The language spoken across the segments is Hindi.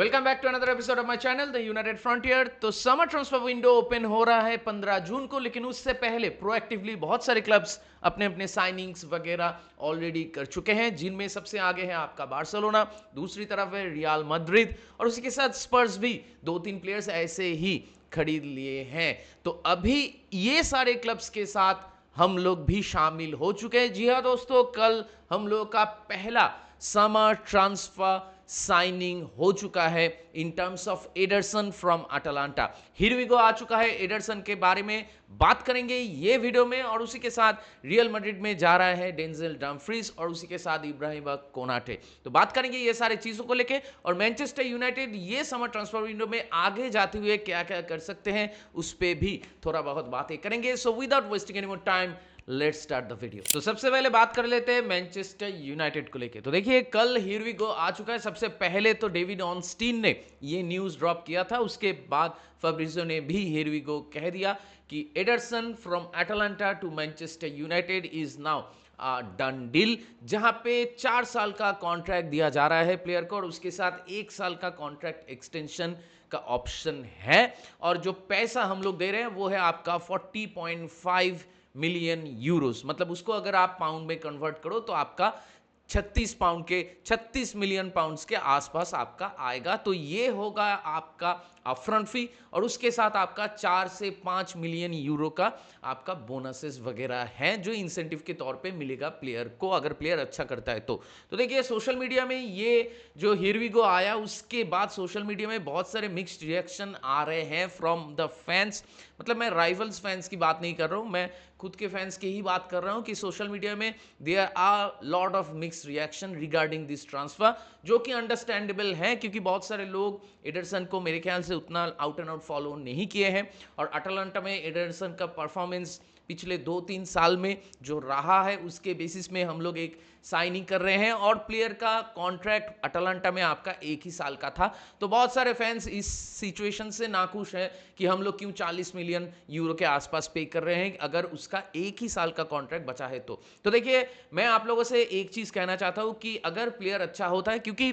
Welcome back to another episode of my channel the United Frontier. तो समर ट्रांसफर विंडो ओपन हो रहा है 15 जून को, लेकिन उससे पहले प्रोएक्टिवली बहुत सारे क्लब्स अपने अपने साइनिंग्स वगैरह ऑलरेडी कर चुके हैं, जिनमें सबसे आगे है आपका बार्सिलोना, दूसरी तरफ है रियल मैड्रिड और उसी के साथ स्पर्स भी दो तीन प्लेयर्स ऐसे ही खरीद लिए हैं। तो अभी ये सारे क्लब्स के साथ हम लोग भी शामिल हो चुके हैं। जी हाँ दोस्तों, कल हम लोग का पहला समर ट्रांसफर साइनिंग हो चुका है in terms of Ederson from Atalanta. Here we go आ चुका है। एडरसन के बारे में बात करेंगे ये वीडियो में, और उसी के साथ रियल मैड्रिड में जा रहा है डेंजल डम्फ्रीज और उसी के साथ इब्राहिम कोनाटे। तो बात करेंगे ये सारे चीजों को लेके, और मैनचेस्टर यूनाइटेड ये समर ट्रांसफर विंडो में आगे जाते हुए क्या क्या कर सकते हैं उस पर भी थोड़ा बहुत बातें करेंगे। So without wasting any more time, let's start the video. तो सबसे पहले बात कर लेते हैं मैनचेस्टर यूनाइटेड को लेके। तो देखिए, कल हियर वी गो आ चुका है। सबसे पहले तो डेविड ऑनस्टीन ने ये न्यूज ड्रॉप किया था, उसके बाद फैब्रिज़ियो ने भी हियर वी गो कह दिया कि Ederson from Atalanta to Manchester United is now done deal, जहां पे 4 साल का कॉन्ट्रैक्ट दिया जा रहा है प्लेयर को और उसके साथ 1 साल का कॉन्ट्रैक्ट एक्सटेंशन का ऑप्शन है। और जो पैसा हम लोग दे रहे हैं वो है आपका 40.5 मिलियन यूरोस, मतलब उसको अगर आप पाउंड में कन्वर्ट करो तो आपका 36 मिलियन पाउंड्स के आसपास आपका आएगा। तो ये होगा आपका अपफ्रंट फी, और उसके साथ आपका 4 से 5 मिलियन यूरो का आपका बोनसेस वगैरह हैं जो इंसेंटिव के तौर पे मिलेगा प्लेयर को, अगर प्लेयर अच्छा करता है तो देखिए, सोशल मीडिया में ये जो हियर वी गो आया, उसके बाद सोशल मीडिया में बहुत सारे मिक्स्ड रिएक्शन आ रहे हैं फ्रॉम द फैंस। मतलब मैं राइवल्स फैंस की बात नहीं कर रहा हूं, मैं खुद के फैंस की ही बात कर रहा हूं कि सोशल मीडिया में there are lot of mixed reaction regarding this transfer, जो कि अंडरस्टैंडेबल है क्योंकि बहुत सारे लोग एडरसन को मेरे ख्याल से उतना आउट एंड आउट फॉलो नहीं किए हैं, और अटलांटा में एडरसन का परफॉर्मेंस पिछले 2-3 साल में जो रहा है उसके बेसिस में हम लोग एक साइनिंग कर रहे हैं, और प्लेयर का कॉन्ट्रैक्ट अटलांटा में आपका 1 ही साल का था। तो बहुत सारे फैंस इस सिचुएशन से नाखुश हैं कि हम लोग क्यों 40 मिलियन यूरो के आसपास पे कर रहे हैं अगर उसका 1 ही साल का कॉन्ट्रैक्ट बचा है तो देखिए, मैं आप लोगों से एक चीज कहना चाहता हूं कि अगर प्लेयर अच्छा होता है, क्योंकि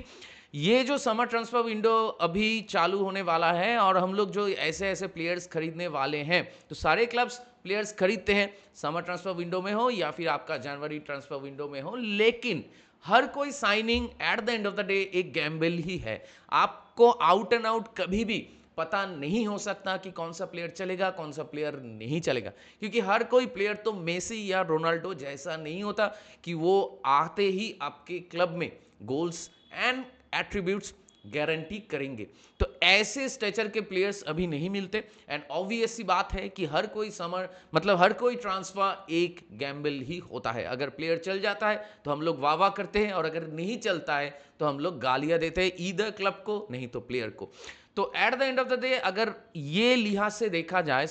ये जो समर ट्रांसफर विंडो अभी चालू होने वाला है और हम लोग जो ऐसे ऐसे प्लेयर्स खरीदने वाले हैं, तो सारे क्लब्स प्लेयर्स खरीदते हैं समर ट्रांसफर विंडो में हो या फिर आपका जनवरी ट्रांसफर विंडो में हो, लेकिन हर कोई signing eight the end of the day एक गैम्बल ही है। आपको आउट एंड आउट कभी भी पता नहीं हो सकता कि कौन सा प्लेयर चलेगा कौन सा प्लेयर नहीं चलेगा, क्योंकि हर कोई प्लेयर तो मेसी या रोनाल्डो जैसा नहीं होता कि वो आते ही आपके क्लब में गोल्स एंड एट्रीब्यूट्स गारंटी करेंगे। तो ऐसे स्ट्रेचर के प्लेयर्स अभी नहीं मिलते, एंड ऑब्वियस सी बात है कि हर कोई समर मतलब हर कोई ट्रांसफर एक गैम्बल ही होता है। अगर प्लेयर चल जाता है तो हम लोग वाह वाह करते हैं, और अगर नहीं चलता है तो हम लोग गालियां देते हैं, ईदर क्लब को नहीं तो प्लेयर को। तो eight the end of the day अगर ये लिहाज से देखा जाए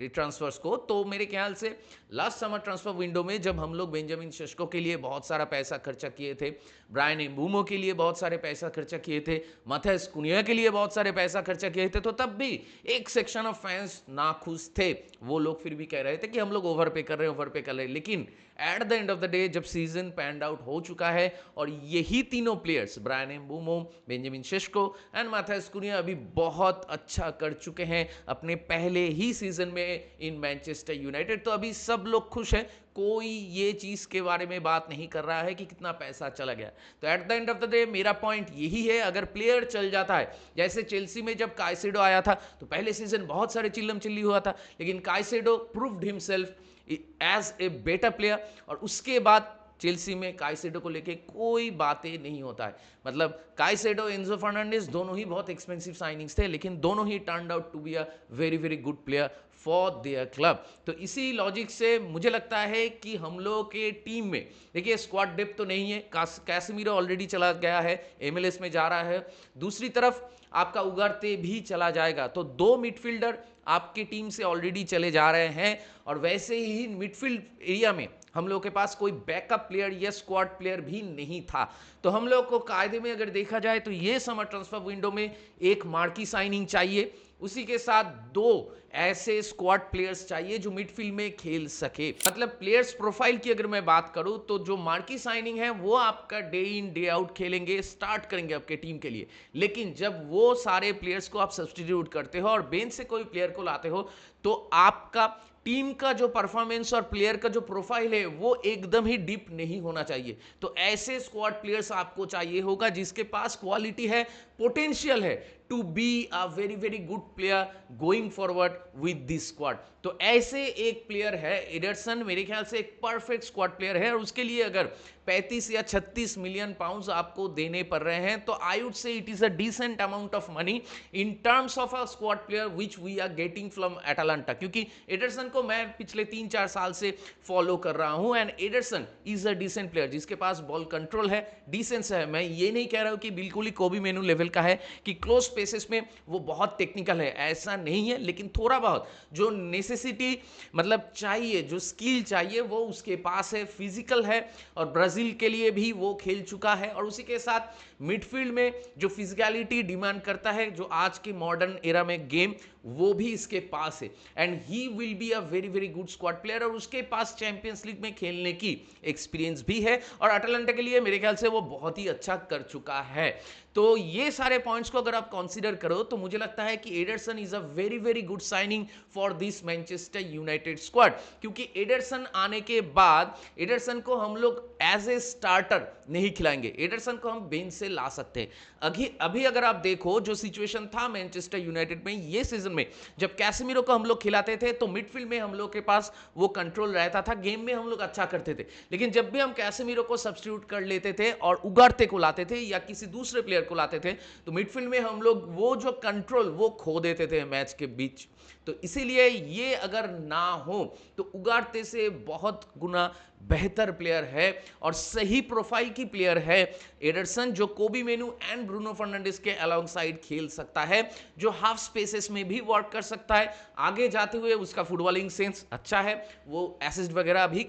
ट्रांसफर्स को, तो मेरे ख्याल से लास्ट समर ट्रांसफर विंडो में जब हम लोग बेंजामिन शेस्को के लिए बहुत सारा पैसा खर्चा किए थे, ब्रायन एम्बूमो के लिए बहुत सारे पैसा खर्चा किए थे, माथियास कुनिया के लिए बहुत सारे पैसा खर्चा किए थे, तो तब भी एक सेक्शन ऑफ फैंस नाखुश थे। वो लोग फिर भी कह रहे थे कि हम लोग ओवर पे कर रहे हैं, लेकिन at the end of the day जब सीजन पैंड आउट हो चुका है और यही तीनों players Bryan Mbeumo, Benjamin Sesko and Matheus Cunha अभी बहुत अच्छा कर चुके हैं अपने पहले ही सीजन में इन मैनचेस्टर यूनाइटेड, तो अभी सब लोग खुश हैं। कोई ये चीज के बारे में बात नहीं कर रहा है कि कितना पैसा चला गया। तो eight the end of the day मेरा पॉइंट यही है, अगर प्लेयर चल जाता है, जैसे चेल्सी में जब काइसेडो आया था तो पहले सीजन बहुत सारे चिल्लम चिल्ली हुआ था, लेकिन Caicedo proved himself as a better player, और उसके बाद चेल्सी में काइसेडो को लेके कोई बातें नहीं होता है। मतलब काइसेडो, एंजो फर्नांडिस दोनों ही बहुत एक्सपेंसिव साइनिंग्स थे, लेकिन दोनों ही turned out to be a very very good player for their club. तो इसी लॉजिक से मुझे लगता है कि हम लोग के टीम में देखिए स्क्वाड डेप्थ तो नहीं है, कैसेमीरो ऑलरेडी चला गया है, एमएलएस में जा रहा है, दूसरी तरफ आपका उगारते भी चला जाएगा, तो 2 मिडफील्डर आपकी टीम से ऑलरेडी चले जा रहे हैं, और वैसे ही मिडफील्ड एरिया में हम लोग के पास कोई बैकअप प्लेयर या स्क्वाड प्लेयर भी नहीं था। तो हम लोग को कायदे में अगर देखा जाए तो ये समर ट्रांसफर विंडो में एक मार्की साइनिंग चाहिए, उसी के साथ दो ऐसे स्क्वाड प्लेयर्स चाहिए जो मिडफील्ड में खेल सके। मतलब प्लेयर्स प्रोफाइल की अगर मैं बात करूं तो जो मार्की साइनिंग है वो आपका डे इन डे आउट खेलेंगे, स्टार्ट करेंगे आपके टीम के लिए। लेकिन जब वो सारे प्लेयर्स को आप सब्स्टिट्यूट करते हो और बेंच से कोई प्लेयर को लाते हो तो आपका टीम का जो परफॉर्मेंस और प्लेयर का जो प्रोफाइल है वो एकदम ही डीप नहीं होना चाहिए। तो ऐसे स्क्वाड प्लेयर्स आपको चाहिए होगा जिसके पास क्वालिटी है, पोटेंशियल है to be a very very good player going forward with this squad. तो ऐसे एक प्लेयर है एडरसन, मेरे ख्याल से एक परफेक्ट स्क्वाड प्लेयर है। और उसके लिए अगर 35 या 36 मिलियन पाउंड्स आपको देने पड़ रहे हैं तो I would say it is a decent amount of money in terms of a squad player which we are getting from Atalanta. क्योंकि एडरसन को मैं पिछले 3-4 साल से फॉलो कर रहा हूं and Ederson is a decent player जिसके पास बॉल कंट्रोल है, डिसेंस है। मैं ये नहीं कह रहा हूं कि बिल्कुल ही कोबी मेनू लेवल का है कि क्लोज स्पेसेस में वो बहुत टेक्निकल है, ऐसा नहीं है। लेकिन थोड़ा बहुत जो नेसेसिटी मतलब चाहिए, जो स्किल चाहिए वो उसके पास है, फिजिकल है और ब्राजील के लिए भी वो खेल चुका है। और उसी के साथ मिडफील्ड में जो फिजिकलिटी डिमांड करता है, जो आज के मॉडर्न एरा में गेम, वो भी इसके पास है and he will be a very very good squad player. और उसके पास चैंपियंस लीग में खेलने की एक्सपीरियंस भी है और अटलांटा के लिए मेरे ख्याल से वो बहुत ही अच्छा कर चुका है। तो ये सारे पॉइंट्स को अगर आप कंसीडर करो तो मुझे लगता है कि Anderson is a very very good signing for this Manchester United squad. क्योंकि एडरसन आने के बाद एडरसन को हम लोग एज ए स्टार्टर नहीं खिलाएंगे, एडरसन को हम बेंच से ला सकते हैं। अभी अगर आप देखो जो सिचुएशन था मैनचेस्टर यूनाइटेड में ये सीजन में, जब कैसेमीरो को हम लोग खिलाते थे तो मिडफील्ड में हम लोग के पास वो कंट्रोल रहता था, गेम में हम लोग अच्छा करते थे। लेकिन जब भी हम कैसेमीरो को सब्स्टिट्यूट कर लेते थे और उगारते को लाते थे या किसी दूसरे प्लेयर को लाते थे तो मिडफील्ड में हम लोग वो जो कंट्रोल वो खो देते थे मैच के बीच। तो इसीलिए ये अगर ना हो तो उगारते से बहुत गुना बेहतर प्लेयर है और सही प्रोफाइल की प्लेयर है एडरसन, जो कोबी मेनू एंड ब्रूनो फर्नांडिस के अलॉन्ग साइड खेल सकता है, जो हाफ स्पेसेस में भी वर्क कर सकता है। आगे जाते हुए उसका फुटबॉलिंग सेंस अच्छा है, वो असिस्ट वगैरह भी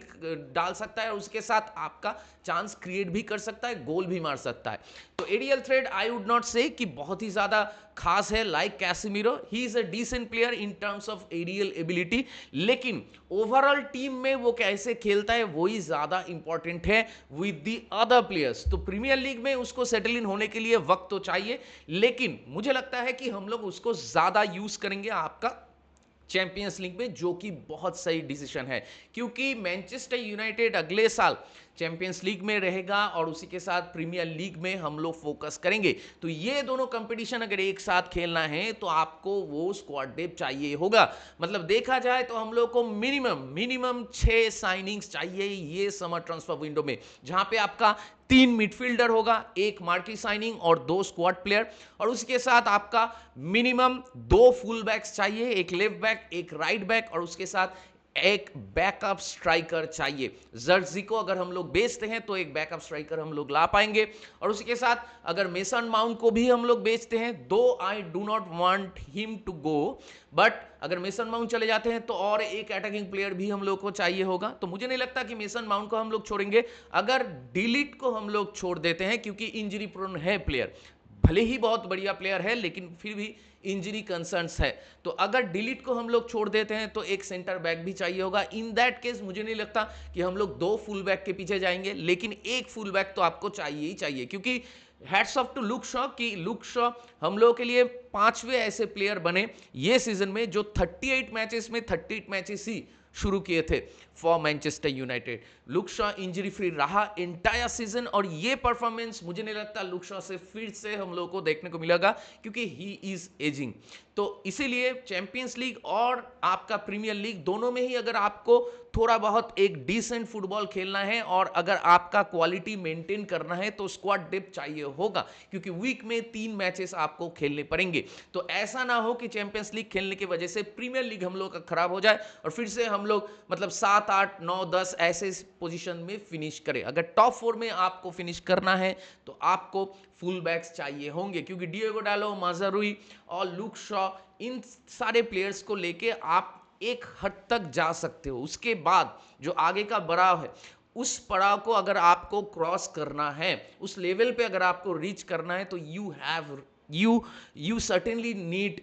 डाल सकता है और उसके साथ आपका चांस क्रिएट भी कर सकता है, गोल भी मार सकता है। तो aerial threat I would not say कि बहुत ही ज्यादा खास है like Casemiro, he is a decent player in terms of aerial ability. लेकिन ओवरऑल टीम में वो कैसे खेलता है वही ज्यादा इंपॉर्टेंट है विद द अदर प्लेयर्स। तो प्रीमियर लीग में उसको सेटल इन होने के लिए वक्त तो चाहिए, लेकिन मुझे लगता है कि हम लोग उसको ज्यादा यूज करेंगे आपका चैंपियंस लीग में, जो कि बहुत सही डिसीजन है। क्योंकि मैनचेस्टर यूनाइटेड अगले साल चैंपियंस लीग में रहेगा और उसी के साथ प्रीमियर लीग में हम लोग फोकस करेंगे। तो ये दोनों कंपटीशन अगर एक साथ खेलना है तो आपको वो स्क्वाड डेप्थ चाहिए होगा। मतलब देखा जाए तो हम लोग को मिनिमम 6 साइनिंग्स चाहिए ये समर ट्रांसफर विंडो में, जहां पे आपका 3 मिडफील्डर होगा, एक मार्की साइनिंग और 2 स्क्वाड प्लेयर, और उसके साथ आपका मिनिमम 2 फुल बैक्स चाहिए, एक लेफ्ट बैक एक राइट बैक, और उसके साथ एक बैकअप स्ट्राइकर चाहिए। जर्जी को अगर हम लोग बेचते हैं तो एक बैकअप स्ट्राइकर हम लोग ला पाएंगे। और उसी के साथ अगर मेसन माउंट को भी हम लोग बेचते हैं, though I do not want him to go, but अगर मेसन माउंट चले जाते हैं तो और एक अटैकिंग प्लेयर भी हम लोग को चाहिए होगा। तो मुझे नहीं लगता कि मेसन माउंट को हम लोग छोड़ेंगे। अगर डिलीट को हम लोग छोड़ देते हैं क्योंकि इंजरी प्रोन है प्लेयर, भले ही बहुत बढ़िया प्लेयर है लेकिन फिर भी इंजरी कंसर्न्स है, तो अगर डिलीट को हम लोग छोड़ देते हैं तो एक सेंटर बैक भी चाहिए होगा। इन दैट केस मुझे नहीं लगता कि हम लोग 2 फुल बैक के पीछे जाएंगे, लेकिन एक फुल बैक तो आपको चाहिए ही चाहिए। क्योंकि hats off to Luke Shaw कि लुक शॉ हम लोगों के लिए 5वें ऐसे प्लेयर बने ये सीजन में जो 38 मैचेस में 38 मैचेस ही शुरू किए थे for Manchester United. Look Shaw injury free रहा एंटायर सीजन और ये परफॉर्मेंस मुझे नहीं लगता लुक शॉ से फिर से हम लोगों को देखने को मिलेगा क्योंकि ही इज एजिंग। तो इसीलिए चैंपियंस लीग और आपका प्रीमियर लीग दोनों में ही अगर आपको थोड़ा बहुत एक डिसेंट फुटबॉल खेलना है और अगर आपका क्वालिटी मेंटेन करना है तो स्क्वाड डेप्थ चाहिए होगा, क्योंकि वीक में 3 मैचेस आपको खेलने पड़ेंगे। तो ऐसा ना हो कि चैंपियंस लीग खेलने की वजह से प्रीमियर लीग हम लोग का खराब हो जाए और फिर से हम लोग मतलब 7, 8, 9, 10 ऐसे पोजीशन में फिनिश करें। अगर टॉप 4 में आपको फिनिश करना है तो आपको फुल बैक्स चाहिए होंगे, क्योंकि डिएगो डालो, माजारुई और लुक शॉ इन सारे प्लेयर्स को लेके आप एक हद तक जा सकते हो। उसके बाद जो आगे का पड़ाव है, उस पड़ाव को अगर आपको क्रॉस करना है, उस लेवल पे अगर आपको रीच करना है, तो यू सर्टेनली नीड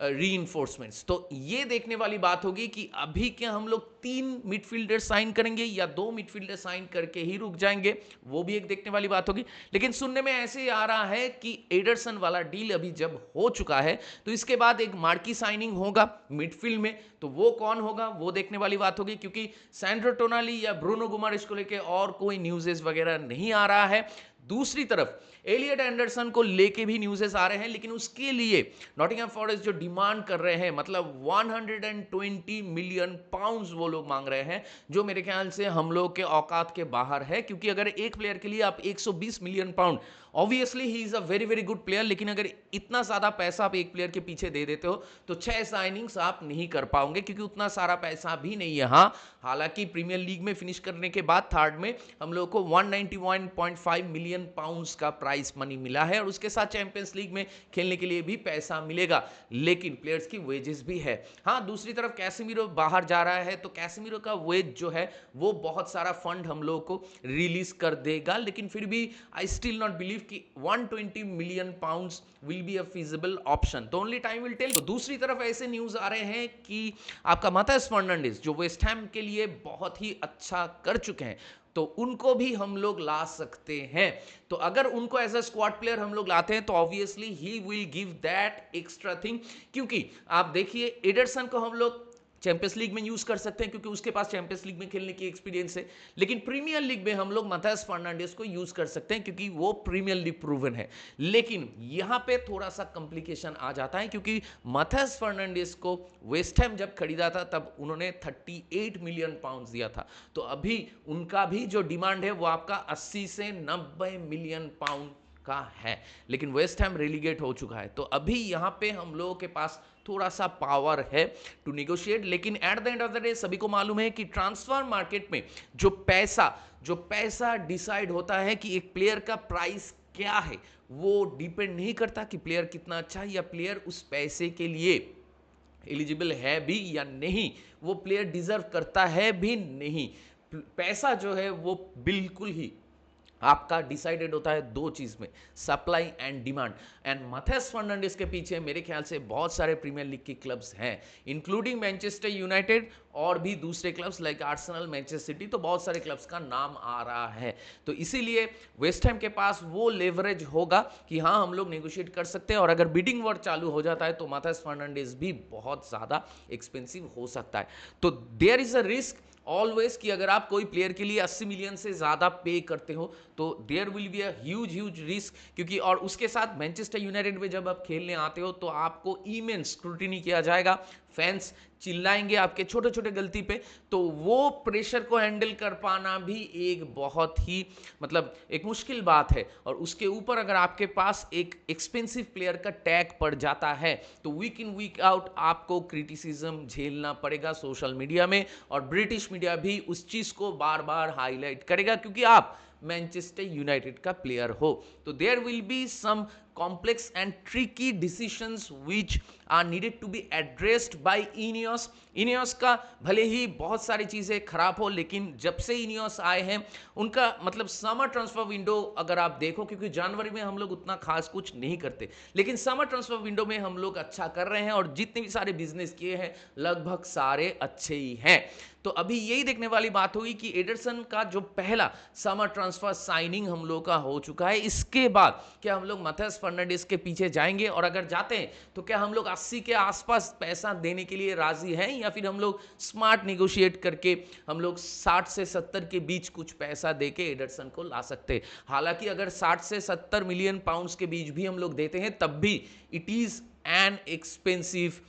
रीइंफोर्समेंट्स। तो ये देखने वाली बात होगी कि अभी क्या हम लोग 3 मिडफील्डर साइन करेंगे या 2 मिडफील्डर साइन करके ही रुक जाएंगे, वो भी एक देखने वाली बात होगी। लेकिन सुनने में ऐसे ही आ रहा है कि एडरसन वाला डील अभी जब हो चुका है, तो इसके बाद एक मार्की साइनिंग होगा मिडफील्ड में, तो वो कौन होगा वो देखने वाली बात होगी, क्योंकि सैंड्रो टोनाली या ब्रूनो गुमारेश को लेके और कोई न्यूज़ेस वगैरह नहीं आ रहा है। दूसरी तरफ एलियट एंडरसन को लेके भी न्यूज़ेस आ रहे हैं, लेकिन उसके लिए नॉटिंघम फॉरेस्ट जो डिमांड कर रहे हैं, मतलब 120 मिलियन पाउंड्स वो लोग मांग रहे हैं, जो मेरे ख्याल से हम लोग के औकात के बाहर है। क्योंकि अगर एक प्लेयर के लिए आप 120 million pound, obviously he is a very very good player, लेकिन अगर इतना ज्यादा पैसा आप एक प्लेयर के पीछे दे देते हो, तो 6 साइनिंग्स आप नहीं कर पाओगे, क्योंकि उतना सारा पैसा भी नहीं है। हाँ, हालांकि प्रीमियर लीग में फिनिश करने के बाद थर्ड में हम लोग को 191.5 मिलियन पाउंड्स का प्राइस मनी मिला है, और उसके साथ चैंपियंस लीग में खेलने के लिए भी पैसा मिलेगा, लेकिन प्लेयर्स की वेजेस भी है। हाँ, दूसरी तरफ कैसेमीरो बाहर जा रहा है, तो कैसेमीरो का वेज जो है वो बहुत सारा फंड हम लोग को रिलीज कर देगा, लेकिन फिर भी आई स्टिल नॉट बिलीव कि 120 million pounds will be a feasible option. तो ओनली टाइम विल टेल। तो दूसरी तरफ ऐसे न्यूज आ रहे हैं कि आपका माथास फर्नांडिस, जो वेस्ट हैम के लिए बहुत ही अच्छा कर चुके हैं, तो उनको भी हम लोग ला सकते हैं। तो अगर उनको एज अ स्क्वाड प्लेयर हम लोग लाते हैं, तो obviously he will give that extra thing. क्योंकि आप देखिए, एडरसन को हम लोग चैंपियंस लीग में यूज कर सकते हैं, क्योंकि उसके पास चैंपियंस लीग में खेलने की एक्सपीरियंस है, लेकिन प्रीमियर लीग में हम लोग माथास फर्नांडिस को यूज कर सकते हैं, क्योंकि वो प्रीमियर लीग प्रूवन है। लेकिन यहां पे थोड़ा सा कॉम्प्लिकेशन आ जाता है, क्योंकि माथास फर्नांडिस को वेस्ट हैम जब खरीदा था, तब उन्होंने 38 मिलियन पाउंड दिया था। तो अभी उनका भी जो डिमांड है वो आपका 80 से 90 मिलियन पाउंड का है, लेकिन वेस्ट हैम रेलीगेट हो चुका है। तो अभी यहां पे हम लोगों के पास थोड़ा सा पावर है टू निगोशिएट। लेकिन at the end of the day सभी को मालूम है कि ट्रांसफर मार्केट में जो पैसा डिसाइड होता है कि एक प्लेयर का प्राइस क्या है, वो डिपेंड नहीं करता कि प्लेयर कितना अच्छा है, या प्लेयर उस पैसे के लिए एलिजिबल है भी या नहीं, वो प्लेयर डिजर्व करता है भी नहीं। पैसा जो है वो बिल्कुल ही आपका डिसाइडेड होता है दो चीज में, supply and demand. And Matheus Fernandes के पीछे मेरे ख्याल से बहुत सारे प्रीमियर लीग की क्लब्स हैं, इंक्लूडिंग मैनचेस्टर यूनाइटेड और भी दूसरे clubs like Arsenal, Manchester City, तो बहुत सारे क्लब्स का नाम आ रहा है। तो इसीलिए वेस्ट हैम के पास वो लेवरेज होगा कि हाँ, हम लोग नेगोशिएट कर सकते हैं, और अगर बिडिंग वॉर चालू हो जाता है तो माथास फर्नांडिस भी बहुत ज्यादा एक्सपेंसिव हो सकता है। तो there is a risk always कि अगर आप कोई प्लेयर के लिए 80 मिलियन से ज्यादा पे करते हो, तो there will be a huge risk. क्योंकि और उसके साथ मैनचेस्टर यूनाइटेड में जब आप खेलने आते हो, तो आपको इमेंस स्क्रूटिनी किया जाएगा, फैंस चिल्लाएंगे आपके छोटे छोटे गलती पे, तो वो प्रेशर को हैंडल कर पाना भी एक बहुत ही मतलब एक मुश्किल बात है। और उसके ऊपर अगर आपके पास एक एक्सपेंसिव प्लेयर का टैग पड़ जाता है, तो वीक इन वीक आउट आपको क्रिटिसिज्म झेलना पड़ेगा सोशल मीडिया में, और ब्रिटिश मीडिया भी उस चीज को बार बार हाईलाइट करेगा, क्योंकि आप मैनचेस्टर यूनाइटेड का प्लेयर हो। तो there will be some complex and tricky decisions which are needed to be addressed by Ineos। Ineos का भले ही बहुत सारी चीजें खराब हो, लेकिन जब से Ineos आए हैं, उनका मतलब समर ट्रांसफर विंडो अगर आप देखो, क्योंकि जनवरी में हम लोग उतना खास कुछ नहीं करते, लेकिन समर ट्रांसफर विंडो में हम लोग अच्छा कर रहे हैं, और जितने भी सारे बिजनेस किए हैं लगभग सारे अच्छे ही हैं। तो अभी यही देखने वाली बात होगी कि एडरसन का जो पहला समर ट्रांसफर साइनिंग हम लोग का हो चुका है, इसके बाद क्या हम लोग माथास फर्नांडिस के पीछे जाएंगे, और अगर जाते हैं तो क्या हम लोग 80 के आसपास पैसा देने के लिए राजी हैं, या फिर हम लोग स्मार्ट निगोशिएट करके हम लोग 60 से 70 के बीच कुछ पैसा देके एडरसन को ला सकते हैं। हालांकि अगर 60 से 70 मिलियन पाउंड्स के बीच भी हम लोग देते हैं, तब भी it is an expensive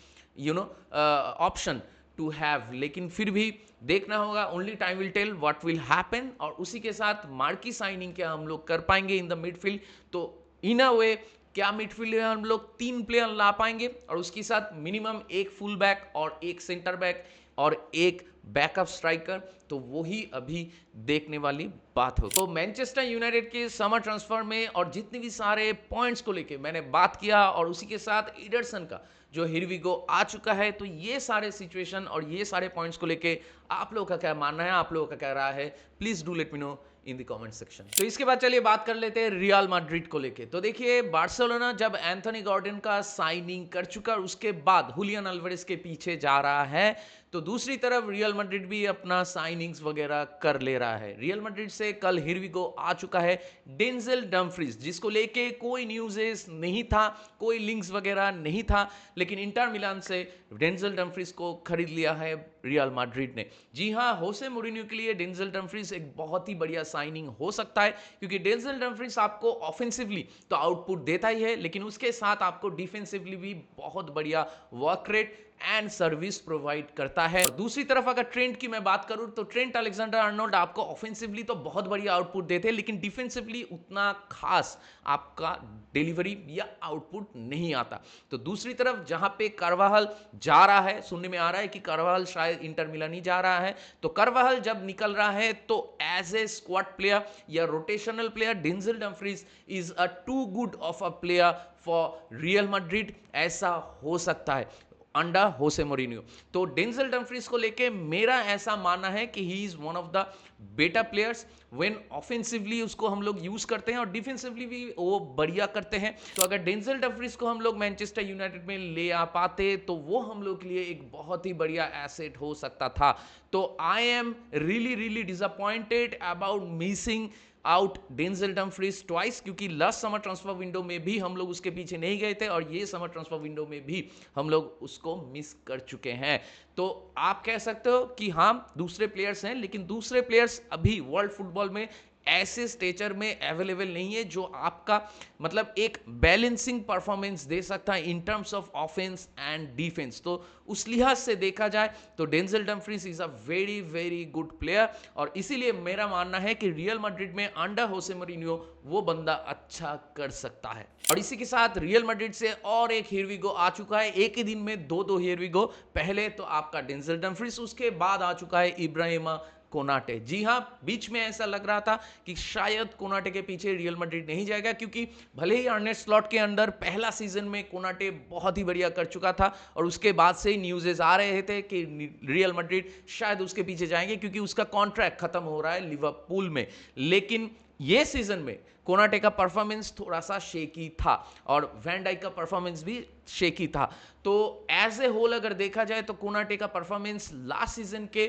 option to have, लेकिन फिर भी देखना होगा, only time will tell what will happen. और उसी के साथ मार्की साइनिंग क्या हम लोग कर पाएंगे इन द मिडफील्ड। तो इन अ वे क्या मिडफील्ड में हम लोग 3 प्लेयर ला पाएंगे और उसके साथ मिनिमम एक फुल बैक और एक सेंटर बैक और एक बैकअप स्ट्राइकर, तो वो ही अभी देखने वाली बात हो। तो मैनचेस्टर यूनाइटेड के समर ट्रांसफर में और जितने भी सारे पॉइंट्स को लेके मैंने बात किया और उसी के साथ एडरसन का जो हियर वी गो आ चुका है, तो ये सारे सिचुएशन और ये सारे पॉइंट्स को लेके आप लोगों का क्या मानना है, आप लोगों का क्या राय है, please do let me know in the comment section. तो इसके बाद चलिए बात कर लेते हैं रियल मैड्रिड को लेके। तो देखिए बार्सिलोना जब एंथोनी गॉर्डन का साइनिंग कर चुका और उसके बाद हुलियन अल्वारेज के पीछे जा रहा है, तो दूसरी तरफ रियल मैड्रिड भी अपना साइनिंग्स वगैरह कर ले रहा है। रियल मैड्रिड से कल हियर वी गो आ चुका है डेंजल डम्फ्रीज, जिसको लेके कोई न्यूज़ नहीं था, कोई लिंक्स वगैरह नहीं था, लेकिन इंटर मिलान से डेंजल डम्फ्रीज को खरीद लिया है रियल मैड्रिड ने। जी हाँ, होसे मोरिन्यो के लिए डेंजल डम्फ्रीज एक बहुत ही बढ़िया साइनिंग हो सकता है, क्योंकि डेंजल डम्फ्रीज आपको ऑफेंसिवली तो आउटपुट देता ही है, लेकिन उसके साथ आपको डिफेंसिवली भी बहुत बढ़िया work rate and service provide करता है। दूसरी तरफ अगर ट्रेंट की मैं बात करूं, तो ट्रेंट अलेक्जेंडर आर्नोल्ड आपको ऑफेंसिवली तो बहुत बढ़िया आउटपुट देते हैं, लेकिन डिफेंसिवली उतना खास आपका डिलीवरी या आउटपुट नहीं आता। तो दूसरी तरफ जहां पे कार्वाहल जा रहा है, सुनने में आ रहा है कि कार्वाहल शायद इंटर मिलान ही जा रहा है, तो कार्वाहल जब निकल रहा है तो एज ए स्क्वाड प्लेयर या rotational player Denzel Dumfries is a too good of a player for Real Madrid, ऐसा हो सकता है अंडर होसे मोरिन्यो। तो डेंजल डम्फ्रीज को लेके मेरा ऐसा मानना है कि he is one of the better players when offensively उसको हम लोग यूज करते हैं और डिफेंसिवली भी वो बढ़िया करते हैं। तो अगर डेंजल डम्फ्रीज को हम लोग मैनचेस्टर यूनाइटेड में ले आ पाते तो वो हम लोग के लिए एक बहुत ही बढ़िया एसेट हो सकता था। तो I am really disappointed about missing out Denzel Dumfries twice, क्योंकि लास्ट समर ट्रांसफर विंडो में भी हम लोग उसके पीछे नहीं गए थे और ये समर ट्रांसफर विंडो में भी हम लोग उसको मिस कर चुके हैं। तो आप कह सकते हो कि हाँ दूसरे प्लेयर्स हैं, लेकिन दूसरे प्लेयर्स अभी वर्ल्ड फुटबॉल में ऐसे स्टेचर में अवेलेबल नहीं है जो आपका मतलब एक बैलेंसिंग परफॉर्मेंस दे सकता है in terms of offence and defence. तो उस लिहाज से देखा जाए तो Denzel Dumfries is a very good player और इसीलिए मेरा मानना है कि रियल मैड्रिड में अंडर होसे मोरिन्यो वो बंदा अच्छा कर सकता है। और इसी के साथ रियल मैड्रिड से और एक हियर वी गो आ चुका है, एक ही दिन में दो हियर वी गो। पहले तो आपका डेंजल डम्फ्रीज, उसके बाद आ चुका है इब्राहिमा कोनाटे। जी हाँ, बीच में ऐसा लग रहा था कि शायद कोनाटे के पीछे रियल मैड्रिड नहीं जाएगा, क्योंकि भले ही अर्ने स्लॉट के अंदर पहला सीजन में कोनाटे बहुत ही बढ़िया कर चुका था और उसके बाद से ही न्यूज़ेस आ रहे थे कि रियल मैड्रिड शायद उसके पीछे जाएंगे क्योंकि उसका कॉन्ट्रैक्ट खत्म हो रहा है लिवरपूल में। लेकिन ये सीजन में कोनाटे का परफॉर्मेंस थोड़ा सा शेकी था और वैन डाइक का परफॉर्मेंस भी शेकी था। तो एज ए होल अगर देखा जाए तो कोनाटे का परफॉर्मेंस लास्ट सीजन के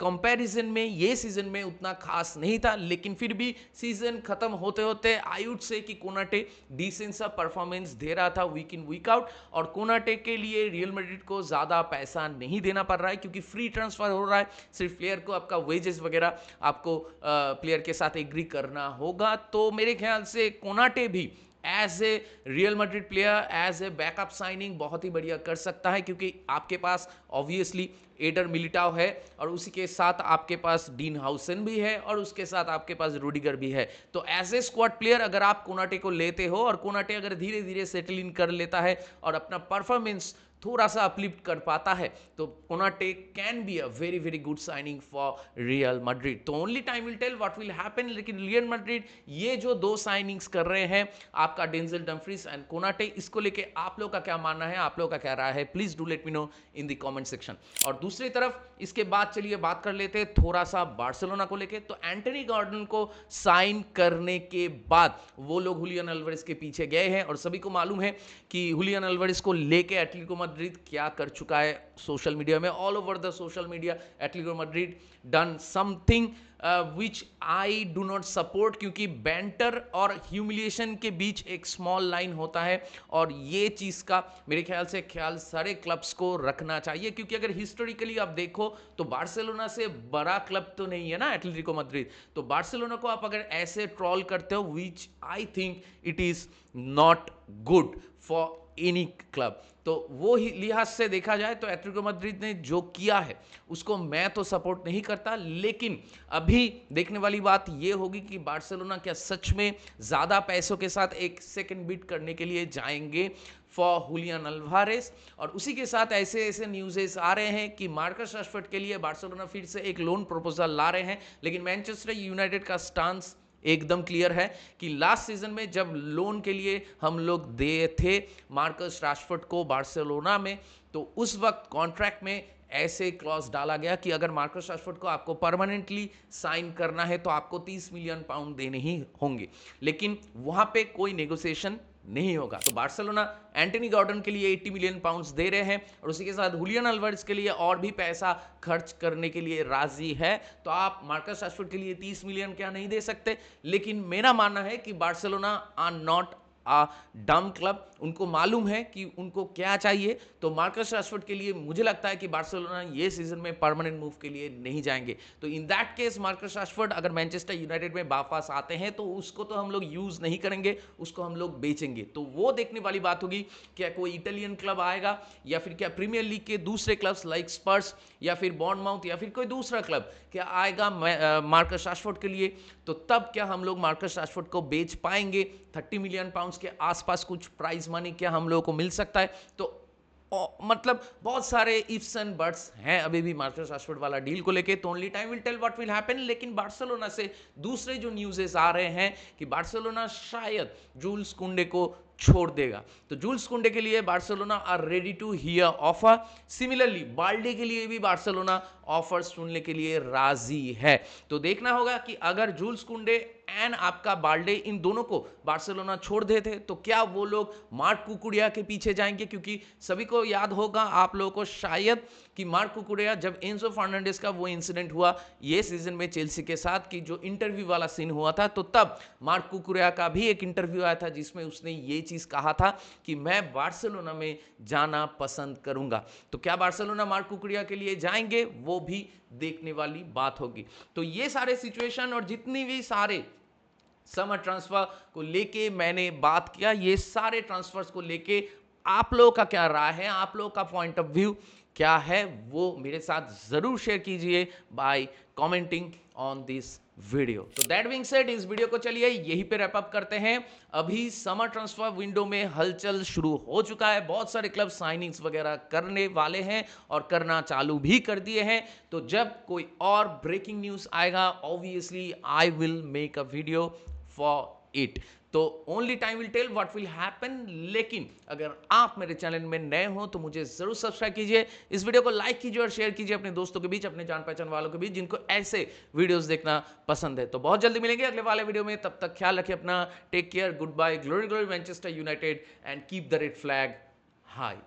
कंपैरिजन में ये सीजन में उतना खास नहीं था, लेकिन फिर भी सीजन खत्म होते होते आई वुड से कि कोनाटे डिसेंट सा परफॉर्मेंस दे रहा था वीक इन वीक आउट। और कोनाटे के लिए रियल मैड्रिड को ज़्यादा पैसा नहीं देना पड़ रहा है क्योंकि फ्री ट्रांसफर हो रहा है, सिर्फ प्लेयर को आपका वेजेस वगैरह आपको प्लेयर के साथ एग्री करना होगा। तो मेरे ख्याल से कोनाटे भी as a Real Madrid player as a backup signing बहुत ही बढ़िया कर सकता है, क्योंकि आपके पास ऑब्वियसली एडर मिलिटाओ है और उसी के साथ आपके पास डीन हाउसन भी है और उसके साथ आपके पास रूडिगर भी है। तो एज ए स्क्वाड प्लेयर अगर आप कोनाटे को लेते हो और कोनाटे अगर धीरे धीरे सेटल इन कर लेता है और अपना परफॉर्मेंस थोड़ा सा अपलिफ्ट कर पाता है तो Konate can be a very good signing for Real Madrid. तो only time will tell what will happen. लेकिन रियल मैड्रिड ये जो दो साइनिंग्स कर रहे हैं आपका डेंजल डम्फ्रीज एंड कोनाटे, इसको लेके आप लोग का क्या मानना है, आप लोग का क्या राय है, please do let me know in the comment section. और दूसरी तरफ इसके बाद चलिए बात कर लेते हैं थोड़ा सा बार्सिलोना को लेके। तो एंटनी गॉर्डन को साइन करने के बाद वो लोग हुलियन अल्वारेज के पीछे गए हैं और सभी को मालूम है कि हुलियन अल्वारेज को लेके एटलेटिको मैड्रिड क्या कर चुका है सोशल मीडिया में, all over the social media Atletico Madrid done something which I do not support, क्योंकि बैंटर और ह्यूमिलिएशन के बीच एक स्मॉल लाइन होता है और ये चीज़ का मेरे ख्याल से ख्याल सारे क्लब्स को रखना चाहिए। क्योंकि अगर हिस्टोरिकली आप देखो तो बार्सिलोना से बड़ा क्लब तो नहीं है ना एटलेटिको मैड्रिड, तो बार्सिलोना को आप अगर ऐसे ट्रॉल करते हो which I think it is not good for any club. तो वो ही लिहाज से देखा जाए तो एटलेटिको मैड्रिड ने जो किया है उसको मैं तो सपोर्ट नहीं करता, लेकिन अभी देखने वाली बात ये होगी कि बार्सिलोना क्या सच में ज़्यादा पैसों के साथ एक सेकंड बिड करने के लिए जाएंगे फॉर हुलियन अल्वारेस। और उसी के साथ ऐसे ऐसे न्यूज़ेस आ रहे हैं कि मार्कस राशफोर्ड के लिए बार्सिलोना फिर से एक लोन प्रपोजल ला रहे हैं, लेकिन मैनचेस्टर यूनाइटेड का स्टांस एकदम क्लियर है कि लास्ट सीजन में जब लोन के लिए हम लोग दे थे मार्कस राशफोर्ड को बार्सिलोना में, तो उस वक्त कॉन्ट्रैक्ट में ऐसे क्लॉज डाला गया कि अगर मार्कस राशफोर्ड को आपको परमानेंटली साइन करना है तो आपको 30 मिलियन पाउंड देने ही होंगे, लेकिन वहां पे कोई नेगोशिएशन नहीं होगा। तो बार्सिलोना एंटनी गॉर्डन के लिए 80 मिलियन पाउंड्स दे रहे हैं और उसी के साथ हुलियन अल्वारेस के लिए और भी पैसा खर्च करने के लिए राजी है। तो आप मार्कस राशफोर्ड के लिए 30 मिलियन क्या नहीं दे सकते? लेकिन मेरा मानना है कि Barcelona are not dumb club, उनको मालूम है कि उनको क्या चाहिए। तो मार्कस राशफोर्ड के लिए मुझे लगता है कि बार्सिलोना ये सीजन में परमानेंट मूव के लिए नहीं जाएंगे। तो in that case Marcus Rashford अगर मैनचेस्टर यूनाइटेड में वापस आते हैं तो उसको तो हम लोग यूज नहीं करेंगे, उसको हम लोग बेचेंगे। तो वो देखने वाली बात होगी, क्या कोई इटालियन क्लब आएगा या फिर क्या प्रीमियर लीग के दूसरे क्लब्स लाइक स्पर्स या फिर बॉर्नमाउथ या फिर कोई दूसरा क्लब क्या आएगा मार्कस राशफोर्ड के लिए। तो तब क्या हम लोग मार्कस राशफोर्ड को बेच पाएंगे? 30 मिलियन पाउंड्स के आसपास कुछ प्राइज मनी क्या हम लोगों को मिल सकता है? तो मतलब बहुत सारे इफ्स एंड बट्स हैं अभी भी मार्कस राशफोर्ड वाला डील को लेके। तो only time will tell what will happen. लेकिन बार्सिलोना से दूसरे जो न्यूज़ेस आ रहे हैं कि बार्सिलोना शायद जूल्स कुंडे को छोड़ देगा। तो जूल्स कुंडे के लिए Barcelona are ready to hear offer. Similarly Balde के लिए भी बार्सिलोना ऑफर सुनने के लिए राजी है। तो देखना होगा कि अगर जूल्स कुंडे एंड आपका बाल्डे इन दोनों को बार्सिलोना छोड़ देते तो क्या वो लोग मार्क कुकुरिया के पीछे जाएंगे? क्योंकि सभी को याद होगा आप लोगों को शायद कि मार्क कुकुरिया जब एंजो फर्नांडिस का वो इंसिडेंट हुआ ये सीजन में चेल्सी के साथ कि जो इंटरव्यू वाला सीन हुआ था, तो तब मार्क कुकुरिया का भी एक इंटरव्यू आया था जिसमें उसने ये चीज कहा था कि मैं बार्सिलोना में जाना पसंद करूंगा। तो क्या बार्सिलोना मार्क कुकुरिया के लिए जाएंगे? वो भी देखने वाली बात होगी। तो ये सारे सिचुएशन और जितनी भी सारे समर ट्रांसफर को लेके मैंने बात किया, ये सारे ट्रांसफर्स को लेके आप लोगों का क्या राय है, आप लोगों का पॉइंट ऑफ व्यू क्या है, वो मेरे साथ जरूर शेयर कीजिए by commenting on this video. तो दैट बीइंग सेड इस वीडियो को चलिए यहीं पे रैप अप करते हैं। अभी समर ट्रांसफर विंडो में हलचल शुरू हो चुका है, बहुत सारे क्लब साइनिंग्स वगैरह करने वाले हैं और करना चालू भी कर दिए हैं। तो जब कोई और ब्रेकिंग न्यूज आएगा obviously I will make a video for it. तो only time will tell what will happen. लेकिन अगर आप मेरे चैनल में नए हो तो मुझे जरूर सब्सक्राइब कीजिए, इस वीडियो को लाइक कीजिए और शेयर कीजिए अपने दोस्तों के बीच, अपने जान पहचान वालों के बीच जिनको ऐसे वीडियोस देखना पसंद है। तो बहुत जल्दी मिलेंगे अगले वाले वीडियो में, तब तक ख्याल रखिए अपना। Take care, good bye, glory glory Manchester United and keep the red flag high.